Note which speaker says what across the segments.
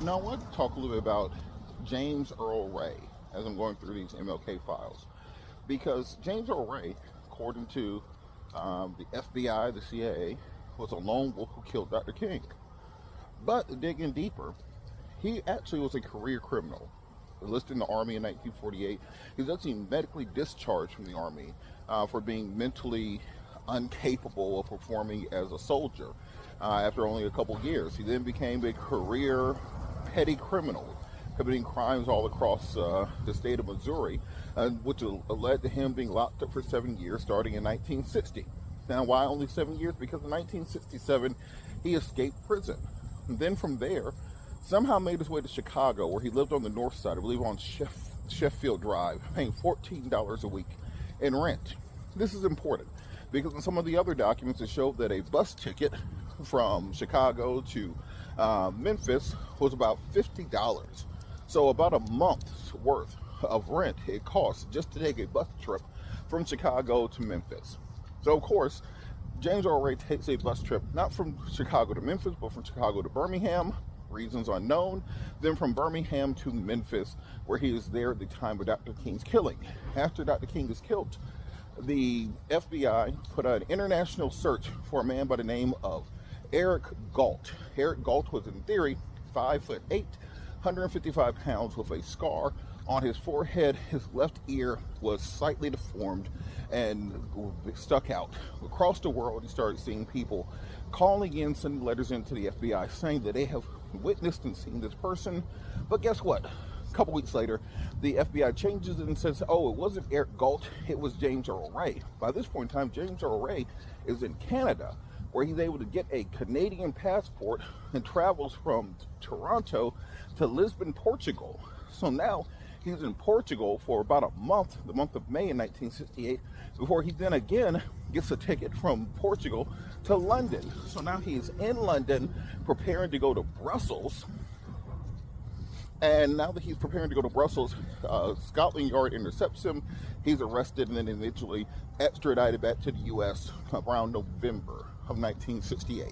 Speaker 1: Now, I want to talk a little bit about James Earl Ray as I'm going through these MLK files. Because James Earl Ray, according to the FBI, the CIA, was a lone wolf who killed Dr. King. But digging deeper, he actually was a career criminal. Enlisted in the Army in 1948. He was actually medically discharged from the Army for being mentally incapable of performing as a soldier after only a couple years. He then became a career petty criminal, committing crimes all across the state of Missouri, which led to him being locked up for 7 years starting in 1960. Now, why only 7 years? Because in 1967, he escaped prison. And then from there, somehow made his way to Chicago, where he lived on the north side, I believe on Sheffield Drive, paying $14 a week in rent. This is important because in some of the other documents it showed that a bus ticket from Chicago to Memphis was about $50. So about a month's worth of rent it costs just to take a bus trip from Chicago to Memphis. So of course, James Earl Ray takes a bus trip not from Chicago to Memphis, but from Chicago to Birmingham, reasons unknown, then from Birmingham to Memphis, where he is there at the time of Dr. King's killing. After Dr. King is killed, the FBI put out an international search for a man by the name of Eric Galt. Eric Galt was, in theory, 5'8", 155 pounds, with a scar on his forehead. His left ear was slightly deformed and stuck out. Across the world, he started seeing people calling in, sending letters into the FBI saying that they have witnessed and seen this person. But guess what? A couple weeks later, the FBI changes it and says, oh, it wasn't Eric Galt, it was James Earl Ray. By this point in time, James Earl Ray is in Canada, where he's able to get a Canadian passport and travels from Toronto to Lisbon, Portugal. So now he's in Portugal for about a month, the month of May in 1968, before he then again gets a ticket from Portugal to London. So now he's in London preparing to go to Brussels. And now that he's preparing to go to Brussels, Scotland Yard intercepts him. He's arrested and then eventually extradited back to the U.S. around November of 1968.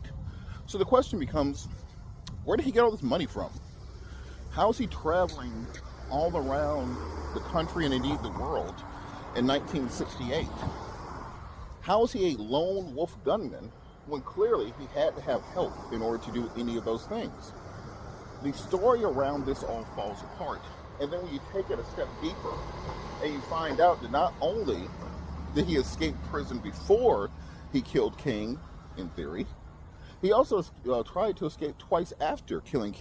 Speaker 1: So the question becomes, where did he get all this money from? How is he traveling all around the country and indeed the world in 1968? How is he a lone wolf gunman when clearly he had to have help in order to do any of those things? The story around this all falls apart. And then when you take it a step deeper and you find out that not only did he escape prison before he killed King, in theory, he also tried to escape twice after killing King.